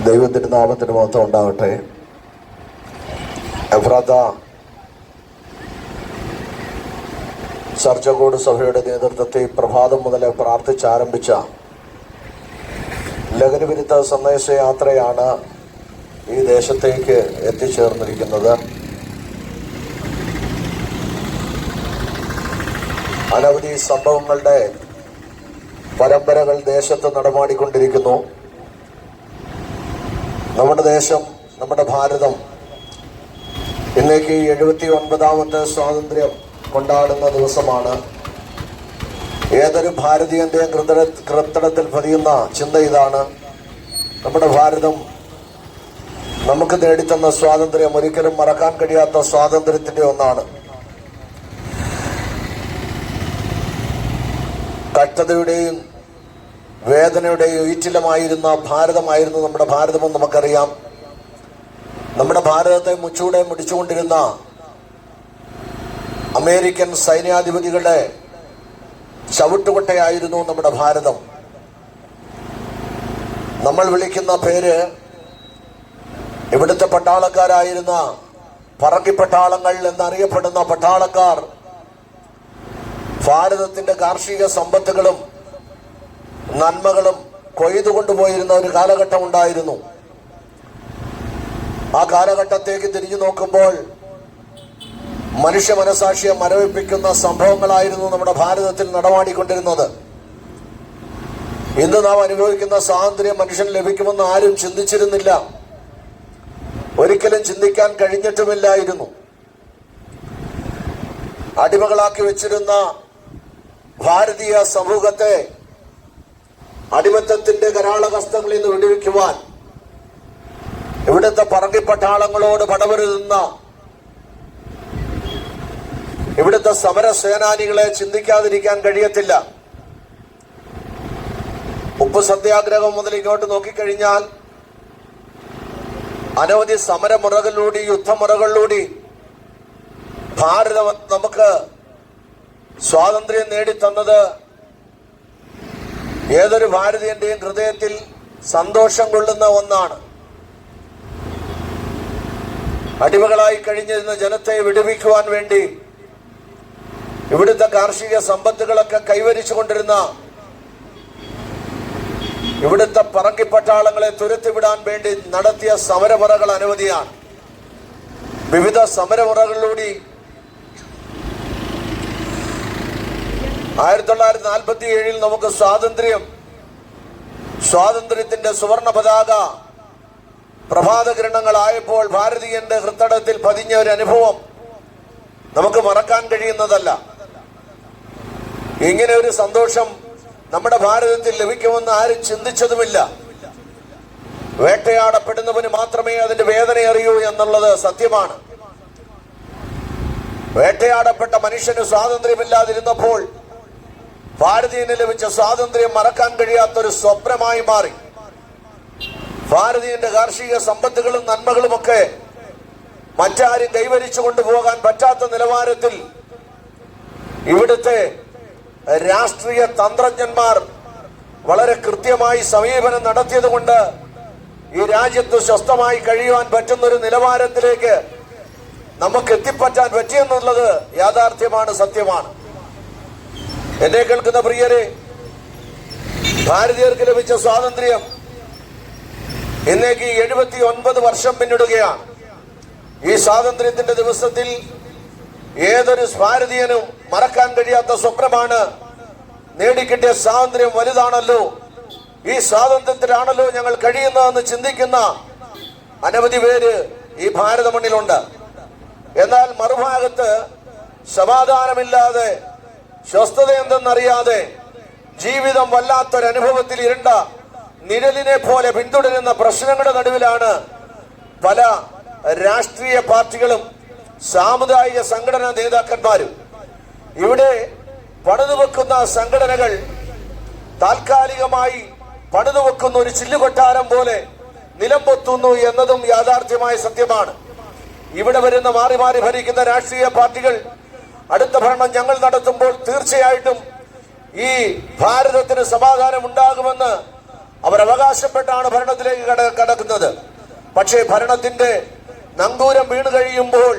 ദൈവത്തിൻ്റെ നാമത്തിന് മഹത്വം ഉണ്ടാകട്ടെ. എഫ്രാത്ത സർജകോട് സഭയുടെ നേതൃത്വത്തിൽ പ്രഭാതം മുതൽ പ്രാർത്ഥിച്ചാരംഭിച്ച ലഹരിവിരുദ്ധ സന്ദേശയാത്രയാണ് ഈ ദേശത്തേക്ക് എത്തിച്ചേർന്നിരിക്കുന്നത്. അനവധി സംഭവങ്ങളുടെ പരമ്പരകൾ ദേശത്ത് നടമാടിക്കൊണ്ടിരിക്കുന്നു. നമ്മുടെ ദേശം, നമ്മുടെ ഭാരതം ഇന്നേക്ക് 79ാമത്തെ സ്വാതന്ത്ര്യം കൊണ്ടാടുന്ന ദിവസമാണ്. ഏതൊരു ഭാരതീയന്റെയും ഹൃദയത്തിൽ പതിയുന്ന ചിന്ത ഇതാണ്: നമ്മുടെ ഭാരതം നമുക്ക് നേടിത്തന്ന സ്വാതന്ത്ര്യം ഒരിക്കലും മറക്കാൻ കഴിയാത്ത സ്വാതന്ത്ര്യത്തിന്റെ ഒന്നാണ്. കഷ്ടതയുടെയും വേദനയുടെയും ഈറ്റിലമായിരുന്ന ഭാരതമായിരുന്നു നമ്മുടെ ഭാരതമെന്ന് നമുക്കറിയാം. നമ്മുടെ ഭാരതത്തെ മുച്ചൂടെ മുടിച്ചുകൊണ്ടിരുന്ന അമേരിക്കൻ സൈന്യാധിപതികളുടെ ചവിട്ടുകൊട്ടയായിരുന്നു നമ്മുടെ ഭാരതം. നമ്മൾ വിളിക്കുന്ന പേര് ഇവിടുത്തെ പട്ടാളക്കാരായിരുന്ന പറങ്കിപ്പട്ടാളങ്ങൾ എന്നറിയപ്പെടുന്ന പട്ടാളക്കാർ ഭാരതത്തിന്റെ കാർഷിക സമ്പത്തുകളും നന്മകളും കൊയ്തുകൊണ്ടുപോയിരുന്ന ഒരു കാലഘട്ടം ഉണ്ടായിരുന്നു. ആ കാലഘട്ടത്തേക്ക് തിരിഞ്ഞു നോക്കുമ്പോൾ മനുഷ്യ മനസാക്ഷിയെ മരവിപ്പിക്കുന്ന സംഭവങ്ങളായിരുന്നു നമ്മുടെ ഭാരതത്തിൽ നടമാടിക്കൊണ്ടിരുന്നത്. ഇന്ന് നാം അനുഭവിക്കുന്ന സ്വാതന്ത്ര്യം മനുഷ്യന് ലഭിക്കുമെന്ന് ആരും ചിന്തിച്ചിരുന്നില്ല, ഒരിക്കലും ചിന്തിക്കാൻ കഴിഞ്ഞിട്ടുമില്ലായിരുന്നു. അടിമകളാക്കി വെച്ചിരുന്ന ഭാരതീയ സമൂഹത്തെ അടിമത്തത്തിന്റെ കരാളഹസ്തങ്ങളിൽ നിന്ന് വിടുവിക്കുവാൻ ഇവിടുത്തെ പറങ്കിപ്പട്ടാളങ്ങളോട് പടവരുന്ന ഇവിടുത്തെ സമരസേനാനികളെ ചിന്തിക്കാതിരിക്കാൻ കഴിയത്തില്ല. ഉപ്പ് സത്യാഗ്രഹം മുതൽ ഇങ്ങോട്ട് നോക്കിക്കഴിഞ്ഞാൽ അനവധി സമരമുറകളിലൂടെ, യുദ്ധമുറകളിലൂടെ ഭാരതം നമുക്ക് സ്വാതന്ത്ര്യം നേടിത്തന്നത് ഏതൊരു ഭാരതീയന്റെയും ഹൃദയത്തിൽ സന്തോഷം കൊള്ളുന്ന ഒന്നാണ്. അടിമകളായി കഴിഞ്ഞിരുന്ന ജനത്തെ വിടുവിക്കുവാൻ വേണ്ടി ഇവിടുത്തെ കാർഷിക സമ്പത്തുകളൊക്കെ കൈവരിച്ചുകൊണ്ടിരുന്ന ഇവിടുത്തെ പറങ്കിപ്പട്ടാളങ്ങളെ തുരത്തിവിടാൻ വേണ്ടി നടത്തിയ സമരമുറകൾ അനവധിയാണ്. വിവിധ സമരമുറകളിലൂടെ 1947 നമുക്ക് സ്വാതന്ത്ര്യത്തിന്റെ സുവർണ പതാക പ്രഭാതകിരണങ്ങളായപ്പോൾ ഭാരതീയന്റെ ഹൃദയത്തിൽ പതിഞ്ഞ ഒരു അനുഭവം നമുക്ക് മറക്കാൻ കഴിയുന്നതല്ല. ഇങ്ങനെ ഒരു സന്തോഷം നമ്മുടെ ഭാരതത്തിൽ ലഭിക്കുമെന്ന് ആരും ചിന്തിച്ചതുമില്ല. വേട്ടയാടപ്പെടുന്നവന് മാത്രമേ അതിന്റെ വേദന അറിയൂ എന്നുള്ളത് സത്യമാണ്. വേട്ടയാടപ്പെട്ട മനുഷ്യന് സ്വാതന്ത്ര്യമില്ലാതിരുന്നപ്പോൾ ഭാരതീയന് ലഭിച്ച സ്വാതന്ത്ര്യം മറക്കാൻ കഴിയാത്തൊരു സ്വപ്നമായി മാറി. ഭാരതീയന്റെ കാർഷിക സമ്പത്തുകളും നന്മകളുമൊക്കെ മറ്റാരും കൈവരിച്ചു കൊണ്ടുപോകാൻ പറ്റാത്ത നിലവാരത്തിൽ ഇവിടുത്തെ രാഷ്ട്രീയ തന്ത്രജ്ഞന്മാർ വളരെ കൃത്യമായി സമീപനം നടത്തിയത് കൊണ്ട് ഈ രാജ്യത്ത് സ്വസ്ഥമായി കഴിയുവാൻ പറ്റുന്നൊരു നിലവാരത്തിലേക്ക് നമുക്ക് എത്തിപ്പറ്റാൻ പറ്റിയെന്നുള്ളത് യാഥാർത്ഥ്യമാണ്, സത്യമാണ്. എന്നെ കേൾക്കുന്ന പ്രിയരെ, ഭാരതീയർക്ക് ലഭിച്ച സ്വാതന്ത്ര്യം ഇന്നേക്ക് 79 വർഷം പിന്നിടുകയാണ്. ഈ സ്വാതന്ത്ര്യത്തിന്റെ ദിവസത്തിൽ ഏതൊരു ഭാരതീയനും മറക്കാൻ കഴിയാത്ത സ്വപ്നമാണ്. നേടിക്കിട്ടിയ സ്വാതന്ത്ര്യം വലുതാണല്ലോ, ഈ സ്വാതന്ത്ര്യത്തിലാണല്ലോ ഞങ്ങൾ കഴിയുന്നതെന്ന് ചിന്തിക്കുന്ന അനവധി പേര് ഈ ഭാരത മണ്ണിലുണ്ട്. എന്നാൽ മറുഭാഗത്ത് സമാധാനമില്ലാതെ, സ്വസ്ഥത എന്തെന്നറിയാതെ, ജീവിതം വല്ലാത്തൊരനുഭവത്തിൽ ഇരുണ്ട നിഴലിനെ പോലെ പിന്തുടരുന്ന പ്രശ്നങ്ങളുടെ നടുവിലാണ് പല രാഷ്ട്രീയ പാർട്ടികളും സാമുദായിക സംഘടനാ നേതാക്കന്മാരും. ഇവിടെ പണിതുവെക്കുന്ന സംഘടനകൾ താൽക്കാലികമായി പണിതുവെക്കുന്ന ഒരു ചില്ലുകൊട്ടാരം പോലെ നിലംപൊത്തുന്നു എന്നതും യാഥാർത്ഥ്യമായ സത്യമാണ്. ഇവിടെ വരുന്ന മാറി മാറി ഭരിക്കുന്ന രാഷ്ട്രീയ പാർട്ടികൾ അടുത്ത ഭരണം ഞങ്ങൾ നടത്തുമ്പോൾ തീർച്ചയായിട്ടും ഈ ഭാരതത്തിന് സമാധാനം ഉണ്ടാകുമെന്ന് അവരവകാശപ്പെട്ടാണ് ഭരണത്തിലേക്ക് കടക്കുന്നത്. പക്ഷേ ഭരണത്തിന്റെ നങ്കൂരം വീണ് കഴിയുമ്പോൾ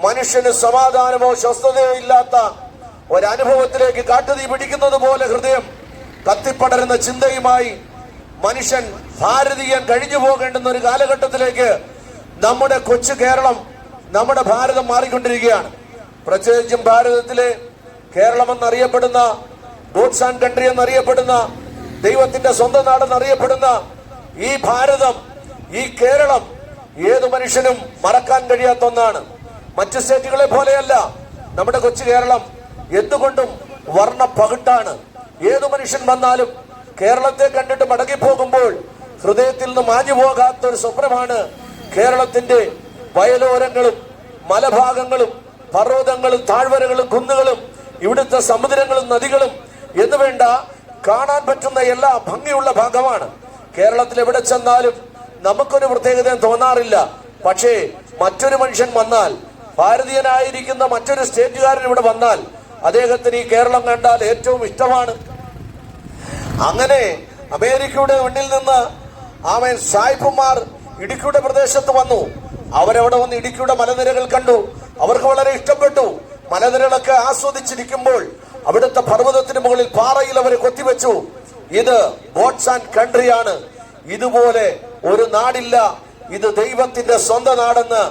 മനുഷ്യന് സമാധാനമോ സ്വസ്ഥതയോ ഇല്ലാത്ത ഒരനുഭവത്തിലേക്ക് കാട്ടുതീ പിടിക്കുന്നത് പോലെ ഹൃദയം കത്തിപ്പടരുന്ന ചിന്തയുമായി മനുഷ്യൻ ഭാരതീയൻ കഴിഞ്ഞു പോകേണ്ടുന്ന ഒരു കാലഘട്ടത്തിലേക്ക് നമ്മുടെ കൊച്ചു കേരളം, നമ്മുടെ ഭാരതം മാറിക്കൊണ്ടിരിക്കുകയാണ്. പ്രത്യേകിച്ചും ഭാരതത്തിലെ കേരളം എന്നറിയപ്പെടുന്ന, ഗോഡ്സ് ആൻഡ് കൺട്രി എന്നറിയപ്പെടുന്ന, ദൈവത്തിന്റെ സ്വന്തം നാടെന്നറിയപ്പെടുന്ന ഈ ഭാരതം, ഈ കേരളം ഏതു മനുഷ്യനും മറക്കാൻ കഴിയാത്ത ഒന്നാണ്. മറ്റു സ്റ്റേറ്റുകളെ പോലെയല്ല നമ്മുടെ കൊച്ചു കേരളം. എന്തുകൊണ്ടും വർണ്ണ പകിട്ടാണ്. ഏതു മനുഷ്യൻ വന്നാലും കേരളത്തെ കണ്ടിട്ട് മടങ്ങിപ്പോകുമ്പോൾ ഹൃദയത്തിൽ നിന്ന് മാഞ്ഞു പോകാത്ത ഒരു സ്വപ്നമാണ് കേരളത്തിന്റെ വയലോരങ്ങളും മലഭാഗങ്ങളും പർവ്വതങ്ങളും താഴ്വരകളും കുന്നുകളും ഇവിടുത്തെ സമുദ്രങ്ങളും നദികളും എന്ന് വേണ്ട കാണാൻ പറ്റുന്ന എല്ലാ ഭംഗിയുള്ള ഭാഗമാണ്. കേരളത്തിൽ എവിടെ ചെന്നാലും നമുക്കൊരു പ്രത്യേകതയും തോന്നാറില്ല. പക്ഷേ മറ്റൊരു മനുഷ്യൻ വന്നാൽ, ഭാരതീയനായിരിക്കുന്ന മറ്റൊരു സ്റ്റേറ്റുകാരൻ ഇവിടെ വന്നാൽ അദ്ദേഹത്തിന് ഈ കേരളം കണ്ടാൽ ഏറ്റവും ഇഷ്ടമാണ്. അങ്ങനെ അമേരിക്കയുടെ മണ്ണിൽ നിന്ന് സായിപ്പുമാർ ഇടുക്കിയുടെ പ്രദേശത്ത് വന്നു. അവരവിടെ വന്ന് ഇടുക്കിയുടെ മലനിരകൾ കണ്ടു. അവർക്ക് വളരെ ഇഷ്ടപ്പെട്ടു. മലനിരകളൊക്കെ ആസ്വദിച്ചിരിക്കുമ്പോൾ അവിടുത്തെ പർവ്വതത്തിന് മുകളിൽ പാറയിൽ അവരെ കൊത്തിവെച്ചു. ഇത് ഗോഡ്സ് ആൻഡ് കൺട്രിയാണ്, ഇതുപോലെ ഒരു നാടില്ല, ഇത് ദൈവത്തിന്റെ സ്വന്തം നാടെന്ന്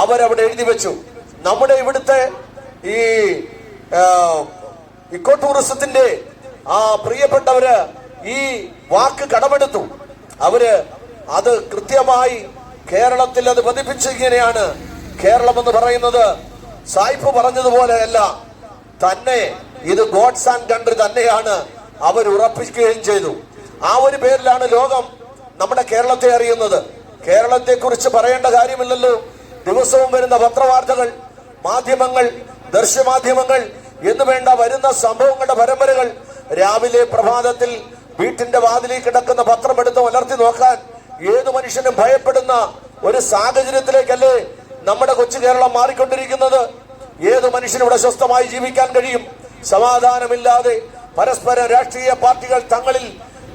അവരവിടെ എഴുതി വെച്ചു. നമ്മുടെ ഇവിടുത്തെ ഈ ഇക്കോ ടൂറിസത്തിന്റെ പ്രിയപ്പെട്ടവര് ഈ വാക്ക് കടമെടുത്തു. അവര് അത് കൃത്യമായി കേരളത്തിൽ അത് പതിപ്പിച്ചിങ്ങനെയാണ്. കേരളം എന്ന് പറയുന്നത് സായിപ്പ് പറഞ്ഞതുപോലെയല്ല, തന്നെ ഇത് ഗോഡ്സ് ആൻഡ് കൺട്രി തന്നെയാണ് അവർ ഉറപ്പിക്കുകയും ചെയ്തു. ആ ഒരു പേരിലാണ് ലോകം നമ്മുടെ കേരളത്തെ അറിയുന്നത്. കേരളത്തെ കുറിച്ച് പറയേണ്ട കാര്യമില്ലല്ലോ. ദിവസവും വരുന്ന പത്രവാർത്തകൾ, മാധ്യമങ്ങൾ, ദൃശ്യമാധ്യമങ്ങൾ എന്ന് വേണ്ട വരുന്ന സംഭവങ്ങളുടെ പരമ്പരകൾ. രാവിലെ പ്രഭാതത്തിൽ വീട്ടിന്റെ വാതിലിൽ കിടക്കുന്ന പത്രം എടുത്ത് വളർത്തി നോക്കാൻ ഏതു മനുഷ്യനും ഭയപ്പെടുന്ന ഒരു സാഹചര്യത്തിലേക്കല്ലേ നമ്മുടെ കൊച്ചു കേരളം മാറിക്കൊണ്ടിരിക്കുന്നത്. ഏതു മനുഷ്യനും ഇവിടെ സ്വസ്ഥമായി ജീവിക്കാൻ കഴിയും? സമാധാനമില്ലാതെ പരസ്പരം രാഷ്ട്രീയ പാർട്ടികൾ തങ്ങളിൽ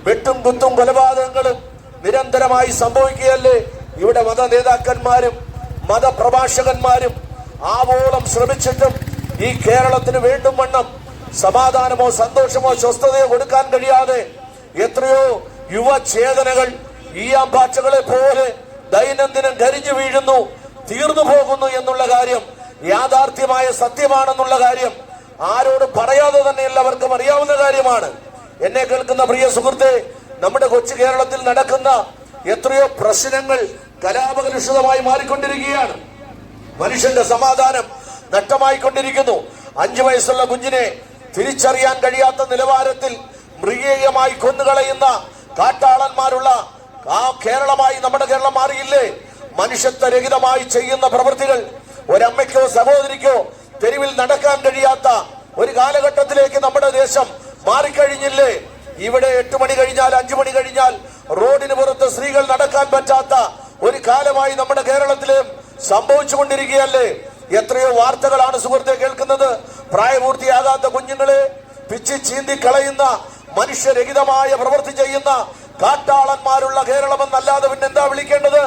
വെട്ടും കുത്തും കൊലപാതകങ്ങളും നിരന്തരമായി സംഭവിക്കുകയല്ലേ. ഇവിടെ മത നേതാക്കന്മാരും മതപ്രഭാഷകന്മാരും ആവോളം ശ്രമിച്ചിട്ടും ഈ കേരളത്തിന് വേണ്ടും വണ്ണം സമാധാനമോ സന്തോഷമോ സ്വസ്ഥതയോ കൊടുക്കാൻ കഴിയാതെ എത്രയോ യുവചേതനകൾ ഈയാമ്പാറ്റകളെ പോലെ ദൈനംദിനം കരിഞ്ഞു വീഴുന്നു, തീർന്നു പോകുന്നു എന്നുള്ള കാര്യം യാഥാർത്ഥ്യമായ സത്യമാണെന്നുള്ള കാര്യം ആരോടും പറയാതെ തന്നെ എല്ലാവർക്കും അറിയാവുന്ന കാര്യമാണ്. എന്നെ കേൾക്കുന്ന പ്രിയ സുഹൃത്തെ, നമ്മുടെ കൊച്ചു കേരളത്തിൽ നടക്കുന്ന എത്രയോ പ്രശ്നങ്ങൾ കലാപകലുഷിതമായി മാറിക്കൊണ്ടിരിക്കുകയാണ്. മനുഷ്യന്റെ സമാധാനം നഷ്ടമായിക്കൊണ്ടിരിക്കുന്നു. 5 വയസ്സുള്ള കുഞ്ഞിനെ തിരിച്ചറിയാൻ കഴിയാത്ത നിലവാരത്തിൽ മൃഗീയമായി കൊന്നുകളയുന്ന കാട്ടാളന്മാരുള്ള ആ കേരളമായി നമ്മുടെ കേരളം മാറിയില്ലേ? മനുഷ്യത്വരഹിതമായി ചെയ്യുന്ന പ്രവൃത്തികൾ ഒരമ്മയ്ക്കോ സഹോദരിക്കോ തെരുവിൽ നടക്കാൻ കഴിയാത്ത ഒരു കാലഘട്ടത്തിലേക്ക് നമ്മുടെ ദേശം മാറിക്കഴിഞ്ഞില്ലേ? ഇവിടെ 8 മണി കഴിഞ്ഞാൽ 5 മണി കഴിഞ്ഞാൽ റോഡിന് പുറത്ത് സ്ത്രീകൾ നടക്കാൻ പറ്റാത്ത ഒരു കാലമായി നമ്മുടെ കേരളത്തിലും സംഭവിച്ചുകൊണ്ടിരിക്കുകയല്ലേ? എത്രയോ വാർത്തകളാണ് സുഹൃത്തെ കേൾക്കുന്നത്. പ്രായപൂർത്തിയാകാത്ത കുഞ്ഞുങ്ങളെ പിച്ചി ചീന്തി കളയുന്ന, മനുഷ്യരഹിതമായ പ്രവൃത്തി ചെയ്യുന്ന കാട്ടാളന്മാരുള്ള കേരളമെന്നല്ലാതെ പിന്നെന്താ വിളിക്കേണ്ടത്?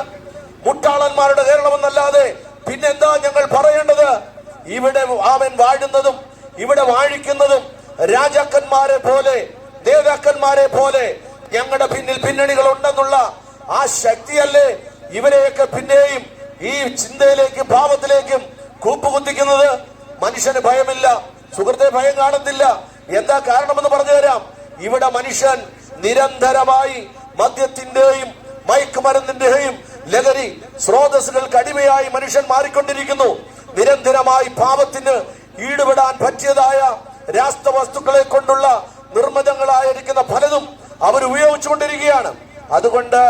മുട്ടാളന്മാരുടെ കേരളമെന്നല്ലാതെ പിന്നെന്താ ഞങ്ങൾ പറയേണ്ടത്? ഇവിടെ വാഴുന്നതും ഇവിടെ വാഴിക്കുന്നതും രാജാക്കന്മാരെ പോലെ, നേതാക്കന്മാരെ പോലെ ഞങ്ങളുടെ പിന്നിൽ പിന്നണികൾ ഉണ്ടെന്നുള്ള ആ ശക്തിയല്ലേ ഇവരെയൊക്കെ പിന്നെയും ഈ ചിന്തയിലേക്കും ഭാവത്തിലേക്കും കൂപ്പുകുത്തിക്കുന്നത്? മനുഷ്യന് ഭയമില്ല സുഹൃത്തെ, ഭയം കാണുന്നില്ല. എന്താ കാരണമെന്ന് പറഞ്ഞു തരാം. ഇവിടെ മനുഷ്യൻ നിരന്തരമായി മദ്യത്തിന്റെയും മയക്കുമരുന്നിന്റെയും ലഹരി സ്രോതസ്സുകൾക്ക് അടിമയായി മനുഷ്യൻ മാറിക്കൊണ്ടിരിക്കുന്നു. നിരന്തരമായി പാപത്തിന് ഈടുപെടാൻ പറ്റിയതായ രാസവസ്തുക്കളെ കൊണ്ടുള്ള നിർമ്മിതങ്ങളായിരിക്കുന്ന പലതും അവർ ഉപയോഗിച്ചുകൊണ്ടിരിക്കുകയാണ്. അതുകൊണ്ട്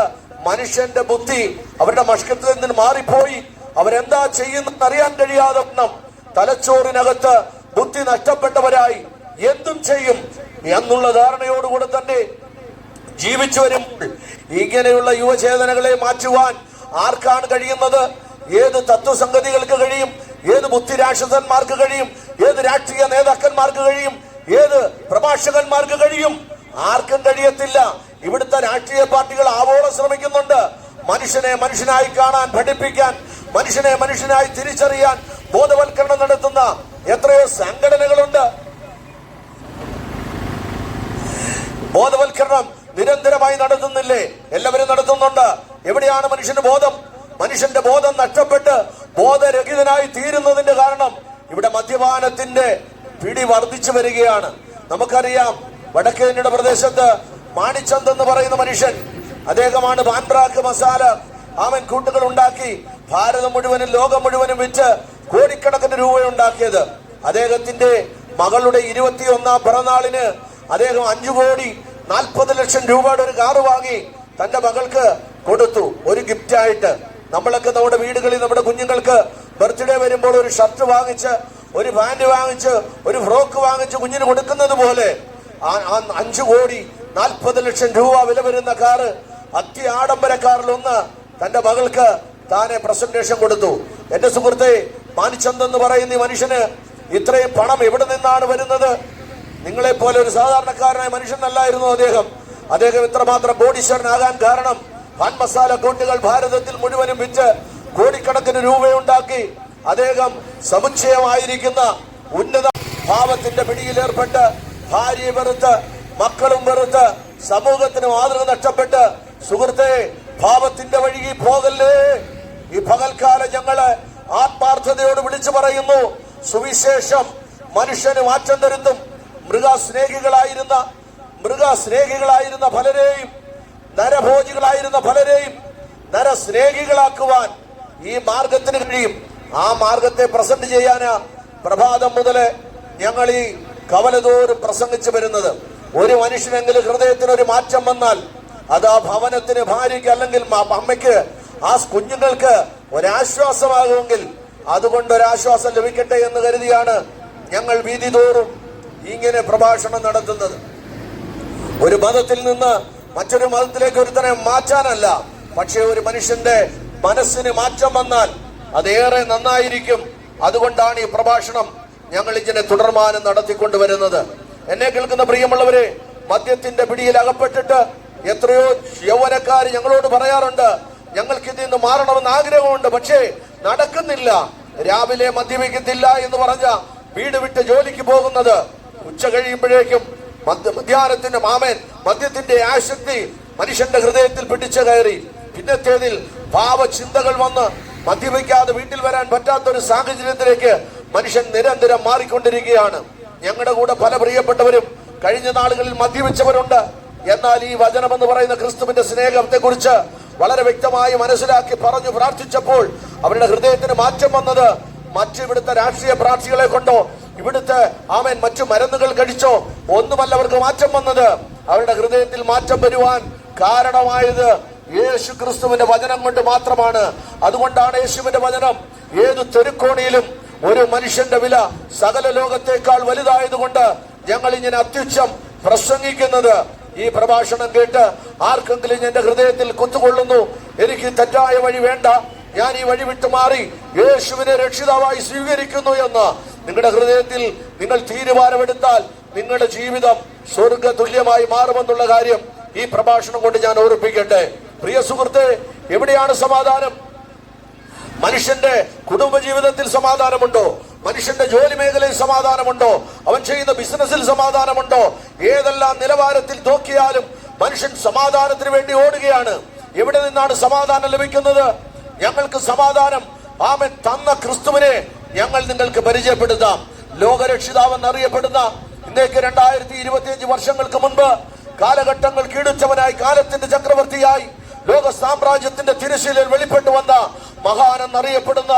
മനുഷ്യന്റെ ബുദ്ധി അവരുടെ മസ്കത്തിൽ നിന്ന് മാറിപ്പോയി. അവരെന്താ ചെയ്യുന്നത് അറിയാൻ കഴിയാതെ തലച്ചോറിനകത്ത് ബുദ്ധി നഷ്ടപ്പെട്ടവരായി എന്തും ചെയ്യും എന്നുള്ള ധാരണയോടുകൂടെ തന്നെ ജീവിച്ചു വരുമ്പോൾ ഇങ്ങനെയുള്ള യുവചേതനകളെ മാറ്റുവാൻ ആർക്കാണ് കഴിയുന്നത്? ഏത് തത്വസംഗതികൾക്ക് കഴിയും? ഏത് ബുദ്ധിരാക്ഷസന്മാർക്ക് കഴിയും? ഏത് രാഷ്ട്രീയ നേതാക്കന്മാർക്ക് കഴിയും? ഏത് പ്രഭാഷകന്മാർക്ക് കഴിയും? ആർക്കും കഴിയത്തില്ല. ഇവിടുത്തെ രാഷ്ട്രീയ പാർട്ടികൾ ആവോളം ശ്രമിക്കുന്നുണ്ട്. മനുഷ്യനെ മനുഷ്യനായി കാണാൻ, പഠിപ്പിക്കാൻ, മനുഷ്യനെ മനുഷ്യനായി തിരിച്ചറിയാൻ ബോധവൽക്കരണം നടത്തുന്ന എത്രയോ സംഘടനകളുണ്ട്. ബോധവൽക്കരണം നിരന്തരമായി നടത്തുന്നില്ലേ? എല്ലാവരും നടത്തുന്നുണ്ട്. എവിടെയാണ് മനുഷ്യന്റെ ബോധം? മനുഷ്യന്റെ ബോധം നഷ്ടപ്പെട്ട് ബോധരഹിതനായി തീരുന്നതിന്റെ കാരണം ഇവിടെ മദ്യപാനത്തിന്റെ പിടി വർദ്ധിച്ചു വരികയാണ്. നമുക്കറിയാം, വടക്കേന്ത്യയുടെ പ്രദേശത്ത് മാണിച്ചന്ദ് എന്ന് പറയുന്ന മനുഷ്യൻ, അദ്ദേഹമാണ് പാൻബ്രാക്ക് മസാല കൂട്ടുകൾ ഉണ്ടാക്കി ഭാരതം മുഴുവനും ലോകം മുഴുവനും വിറ്റ് കോടിക്കണക്കിന് രൂപ ഉണ്ടാക്കിയത്. അദ്ദേഹത്തിന്റെ മകളുടെ 21ാം പിറന്നാളിന് അദ്ദേഹം 5,40,00,000 രൂപയുടെ ഒരു കാറ് വാങ്ങി തന്റെ മകൾക്ക് കൊടുത്തു, ഒരു ഗിഫ്റ്റ് ആയിട്ട്. നമ്മളൊക്കെ നമ്മുടെ വീടുകളിൽ നമ്മുടെ കുഞ്ഞുങ്ങൾക്ക് ബർത്ത്ഡേ വരുമ്പോൾ ഒരു ഷർട്ട് വാങ്ങിച്ച്, ഒരു പാന്റ് വാങ്ങിച്ച്, ഒരു ഫ്രോക്ക് വാങ്ങിച്ച് കുഞ്ഞിന് കൊടുക്കുന്നത് പോലെ 5,40,00,000 രൂപ വില വരുന്ന കാറ്, അത്യാഡംബര കാറിലൊന്ന് തന്റെ മകൾക്ക് താനെ പ്രസന്റേഷൻ കൊടുത്തു. എന്റെ സുഹൃത്തെ, മാനിച്ചന്ദ് എന്ന് പറയുന്ന ഈ മനുഷ്യന് ഇത്രയും പണം എവിടെ നിന്നാണ് വരുന്നത്? നിങ്ങളെ പോലെ ഒരു സാധാരണക്കാരനായ മനുഷ്യനല്ലായിരുന്നു അദ്ദേഹം. അദ്ദേഹം ഇത്രമാത്രം കോടീശ്വരനാകാൻ കാരണം പാൻ മസാല കൂട്ടുകൾ ഭാരതത്തിൽ മുഴുവനും വിറ്റ് കോടിക്കണക്കിന് രൂപയുണ്ടാക്കി അദ്ദേഹം സമുച്ചയമായിരിക്കുന്ന ഉന്നത ഭാവത്തിന്റെ പിടിയിലേർപ്പെട്ട് ഭാര്യയെ വെറുത്ത്, മക്കളും വെറുത്ത്, സമൂഹത്തിന് മാതൃക നഷ്ടപ്പെട്ട്, സുഹൃത്തെ, ഭാവത്തിന്റെ വഴിയിൽ പോകല്ലേ. ഈ പകൽക്കാലം ഞങ്ങള് ആത്മാർത്ഥതയോട് വിളിച്ചു പറയുന്നു, സുവിശേഷം മനുഷ്യന് മാറ്റം തരുത്തും. മൃഗസ്നേഹികളായിരുന്ന പലരെയും, നരഭോജികളായിരുന്ന പലരെയും നരസ്നേഹികളാക്കുവാൻ ഈ മാർഗത്തിന് കഴിയും. ആ മാർഗത്തെ പ്രസന്റ് ചെയ്യാനാ പ്രഭാതം മുതല് ഞങ്ങൾ ഈ കവലതോറും പ്രസംഗിച്ചു വരുന്നത്. ഒരു മനുഷ്യനെങ്കിലും ഹൃദയത്തിന് ഒരു മാറ്റം വന്നാൽ അത് ആ ഭവനത്തിന്, ഭാര്യയ്ക്ക്, അല്ലെങ്കിൽ അമ്മയ്ക്ക്, ആ കുഞ്ഞുങ്ങൾക്ക് ഒരാശ്വാസമാകുമെങ്കിൽ അതുകൊണ്ട് ഒരാശ്വാസം ലഭിക്കട്ടെ എന്ന് കരുതിയാണ് ഞങ്ങൾ വീതി തോറും ഇങ്ങനെ പ്രഭാഷണം നടത്തുന്നത്. ഒരു മതത്തിൽ നിന്ന് മറ്റൊരു മതത്തിലേക്ക് ഒരുത്തനെ മാറ്റാനല്ല, പക്ഷെ ഒരു മനുഷ്യന്റെ മനസ്സിന് മാറ്റം വന്നാൽ അതേറെ നന്നായിരിക്കും. അതുകൊണ്ടാണ് ഈ പ്രഭാഷണം ഞങ്ങൾ ഇങ്ങനെ തുടർമാനം നടത്തിക്കൊണ്ടുവരുന്നത്. എന്നെ കേൾക്കുന്ന പ്രിയമുള്ളവരെ, മദ്യത്തിന്റെ പിടിയിൽ അകപ്പെട്ടിട്ട് എത്രയോ യൗവനക്കാർ ഞങ്ങളോട് പറയാറുണ്ട്, ഞങ്ങൾക്ക് ഇതിൽ നിന്ന് മാറണമെന്ന് ആഗ്രഹമുണ്ട്, പക്ഷേ നടക്കുന്നില്ല. രാവിലെ മദ്യപിക്കത്തില്ല എന്ന് പറഞ്ഞ വീട് വിട്ട് ജോലിക്ക് പോകുന്നത് ഉച്ച കഴിയുമ്പോഴേക്കും മദ്യത്തിന്റെ ആസക്തി മനുഷ്യന്റെ ഹൃദയത്തിൽ പിടിച്ചു കയറി. പിന്നത്തേതിൽ പാവചിന്തകൾ വന്ന് മദ്യപിക്കാതെ വീട്ടിൽ വരാൻ പറ്റാത്തൊരു സാഹചര്യത്തിലേക്ക് മനുഷ്യൻ നിരന്തരം മാറിക്കൊണ്ടിരിക്കുകയാണ്. ഞങ്ങളുടെ കൂടെ പല പ്രിയപ്പെട്ടവരും കഴിഞ്ഞ നാളുകളിൽ മദ്യപിച്ചവരുണ്ട്. എന്നാൽ ഈ വചനം എന്ന് പറയുന്ന ക്രിസ്തുവിന്റെ സ്നേഹത്തെ കുറിച്ച് വളരെ വ്യക്തമായി മനസ്സിലാക്കി പറഞ്ഞു പ്രാർത്ഥിച്ചപ്പോൾ അവരുടെ ഹൃദയത്തിന് മാറ്റം വന്നത് ഇവിടുത്തെ രാഷ്ട്രീയ പ്രാർത്ഥികളെ കൊണ്ടോ ഇവിടുത്തെ മറ്റു മരുന്നുകൾ കഴിച്ചോ ഒന്നുമല്ല അവർക്ക് മാറ്റം വന്നത്. അവരുടെ ഹൃദയത്തിൽ മാറ്റം വരുവാൻ കാരണമായത് യേശു ക്രിസ്തുവിന്റെ വചനം കൊണ്ട് മാത്രമാണ്. അതുകൊണ്ടാണ് യേശുവിന്റെ വചനം ഏതു തെരുക്കോണിയിലും ഒരു മനുഷ്യന്റെ വില സകല ലോകത്തേക്കാൾ വലുതായതുകൊണ്ട് ഞങ്ങൾ ഇങ്ങനെ അത്യുച്ചം പ്രസംഗിക്കുന്നത്. ഈ പ്രഭാഷണം കേട്ട് ആർക്കെങ്കിലും എന്റെ ഹൃദയത്തിൽ കുത്തുകൊള്ളുന്നു, എനിക്ക് തെറ്റായ വഴി വേണ്ട, ഞാൻ ഈ വഴി വിട്ടുമാറി യേശുവിനെ രക്ഷിതാവായി സ്വീകരിക്കുന്നു എന്ന് നിങ്ങളുടെ ഹൃദയത്തിൽ നിങ്ങൾ തീരുമാനമെടുത്താൽ നിങ്ങളുടെ ജീവിതം സ്വർഗ തുല്യമായി മാറുമെന്നുള്ള കാര്യം ഈ പ്രഭാഷണം കൊണ്ട് ഞാൻ ഓർപ്പിക്കട്ടെ. പ്രിയ സുഹൃത്തെ, എവിടെയാണ് സമാധാനം? മനുഷ്യന്റെ കുടുംബജീവിതത്തിൽ സമാധാനമുണ്ടോ? മനുഷ്യന്റെ ജോലി മേഖലയിൽ സമാധാനമുണ്ടോ? അവൻ ചെയ്യുന്ന ബിസിനസ്സിൽ സമാധാനമുണ്ടോ? ഏതെല്ലാം നിലവാരത്തിൽ നോക്കിയാലും മനുഷ്യൻ സമാധാനത്തിന് വേണ്ടി ഓടുകയാണ്. എവിടെ നിന്നാണ് സമാധാനം ലഭിക്കുന്നത്? ഞങ്ങൾക്ക് സമാധാനം തന്ന ക്രിസ്തുവിനെ ഞങ്ങൾ നിങ്ങൾക്ക് പരിചയപ്പെടുത്താം. ലോകരക്ഷിതാവെന്നറിയപ്പെടുന്ന ഇന്നേക്ക് 2025 വർഷങ്ങൾക്ക് മുൻപ് കാലഘട്ടങ്ങൾ കീഴടച്ചവനായി, കാലത്തിന്റെ ചക്രവർത്തിയായി, ലോക സാമ്രാജ്യത്തിന്റെ തിരശ്ശീലയിൽ വെളിപ്പെട്ടു വന്ന മഹാനെന്നറിയപ്പെടുന്ന,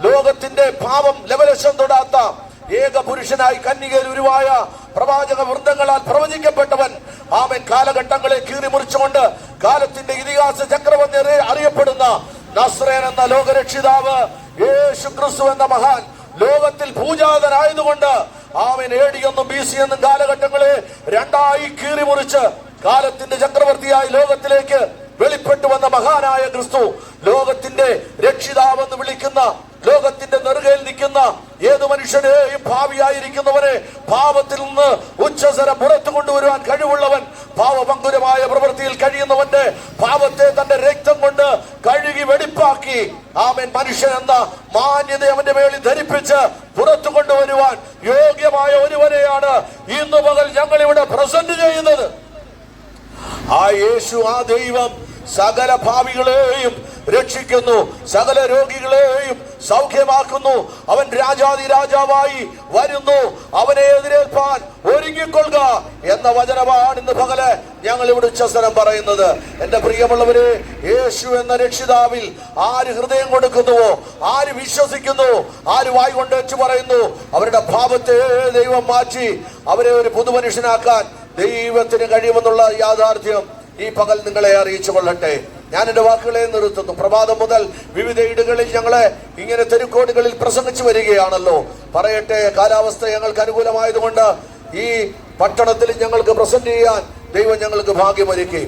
ലോകത്തിന്റെ പാപം ലവലക്ഷം തൊടാത്ത ഏക പുരുഷനായി കന്യകയിൽ ഉരുവായ പ്രവാചക വൃന്ദങ്ങളാൽ പ്രവചിക്കപ്പെട്ടവൻ കാലഘട്ടങ്ങളെ കീറി മുറിച്ചുകൊണ്ട് കാലത്തിന്റെ ഇതിഹാസ ചക്രവർത്തി അറിയപ്പെടുന്ന നസ്രേൻ എന്ന ലോകരക്ഷിതാവ് യേശു ക്രിസ്തു എന്ന മഹാൻ ലോകത്തിൽ പൂജാതനായതുകൊണ്ട് AD 1 BC എന്നും കാലഘട്ടങ്ങളെ രണ്ടായി കീറി മുറിച്ച് കാലത്തിന്റെ ചക്രവർത്തിയായി ലോകത്തിലേക്ക് വെളിപ്പെട്ടു വന്ന മഹാനായ ക്രിസ്തു, ലോകത്തിന്റെ രക്ഷിതാവെന്ന് വിളിക്കുന്ന ലോകത്തിന്റെ നെറുകയിൽ നിൽക്കുന്ന ഏത് മനുഷ്യനെയും ഭാവിയായിരിക്കുന്നവനെ പാപത്തിൽ നിന്ന് ഉച്ചസരം പുറത്തു കൊണ്ടുവരുവാൻ കഴിവുള്ളവൻ, പാവപങ്കുരമായ പ്രവൃത്തിയിൽ കഴിയുന്നവന്റെ പാപത്തെ തന്റെ രക്തം കൊണ്ട് കഴുകി വെടിപ്പാക്കി ആമേൻ മനുഷ്യൻ എന്ന മാന്യത അവന്റെ മേളിൽ ധരിപ്പിച്ച് പുറത്തു കൊണ്ടുവരുവാൻ യോഗ്യമായ ഒരുവനെയാണ് ഇന്ന് പകൽ ഞങ്ങൾ ഇവിടെ പ്രസന്റ് ചെയ്യുന്നത്. ആ യേശു, ആ ദൈവം സകല ഭാവികളെയും രക്ഷിക്കുന്നു, സകല രോഗികളെയും സൗഖ്യമാക്കുന്നു. അവൻ രാജാതി രാജാവായി വരുന്നു. അവനെ എതിരേൽപ്പാൻ ഒരുങ്ങിക്കൊള്ളുക എന്ന വചനമാണ് ഇന്ന് പകല് ഞങ്ങൾ ഇവിടെ ഉച്ചസ്ഥലം പറയുന്നത്. എന്റെ പ്രിയമുള്ളവരെ, യേശു എന്ന രക്ഷിതാവിൽ ആര് ഹൃദയം കൊടുക്കുന്നുവോ, ആര് വിശ്വസിക്കുന്നു, ആര് വായ് കൊണ്ട് വെച്ച് പറയുന്നു, അവരുടെ പാപത്തെ ദൈവം മാറ്റി അവരെ ഒരു പുതുമനുഷ്യനാക്കാൻ ദൈവത്തിന് കഴിയുമെന്നുള്ള യാഥാർത്ഥ്യം ഈ പകൽ നിങ്ങളെ അറിയിച്ചു കൊള്ളട്ടെ. ഞാൻ എന്റെ വാക്കുകളെ നിർത്തുന്നു. പ്രഭാതം മുതൽ വിവിധ ഇടങ്ങളിൽ ഞങ്ങളെ ഇങ്ങനെ തെരുക്കോടുകളിൽ പ്രസംഗിച്ചു വരികയാണല്ലോ. പറയട്ടെ, കാലാവസ്ഥ ഞങ്ങൾക്ക് അനുകൂലമായതുകൊണ്ട് ഈ പട്ടണത്തിൽ ഞങ്ങൾക്ക് പ്രസന്റ് ചെയ്യാൻ ദൈവം ഞങ്ങൾക്ക് ഭാഗ്യമൊരുക്കി.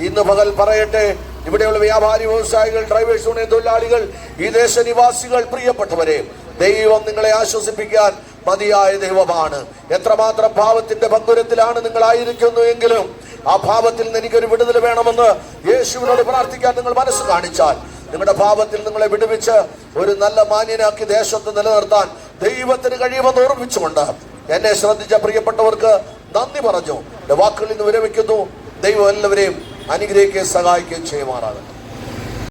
ഇന്ന് പകൽ പറയട്ടെ, ഇവിടെയുള്ള വ്യാപാരി, വ്യവസായികൾ, ഡ്രൈവേഴ്സ് യൂണിയൻ തൊഴിലാളികൾ, ഈ ദേശനിവാസികൾ, പ്രിയപ്പെട്ടവരെ, ദൈവം നിങ്ങളെ ആശ്വസിപ്പിക്കാൻ മതിയായ ദൈവമാണ്. എത്രമാത്രം പാപത്തിന്റെ പങ്കുരത്തിലാണ് നിങ്ങളായിരിക്കുന്നു എങ്കിലും ആ പാപത്തിൽ നിന്ന് എനിക്കൊരു വിടുതൽ വേണമെന്ന് യേശുവിനോട് പ്രാർത്ഥിക്കാൻ നിങ്ങൾ മനസ്സ് കാണിച്ചാൽ, നിങ്ങളുടെ പാപത്തിൽ നിങ്ങളെ വിടുവിച്ച് ഒരു നല്ല മാന്യനാക്കി ദേശത്ത് നിലനിർത്താൻ ദൈവത്തിന് കഴിയുമെന്ന് ഓർമ്മിച്ചുകൊണ്ട് എന്നെ ശ്രദ്ധിച്ച പ്രിയപ്പെട്ടവർക്ക് നന്ദി പറഞ്ഞു എന്റെ വാക്കുകളിൽ നിന്ന് വിരമിക്കുന്നു. ദൈവം എല്ലാവരെയും അനുഗ്രഹിക്കുകയും സഹായിക്കുകയും ചെയ്യുമാറാകും.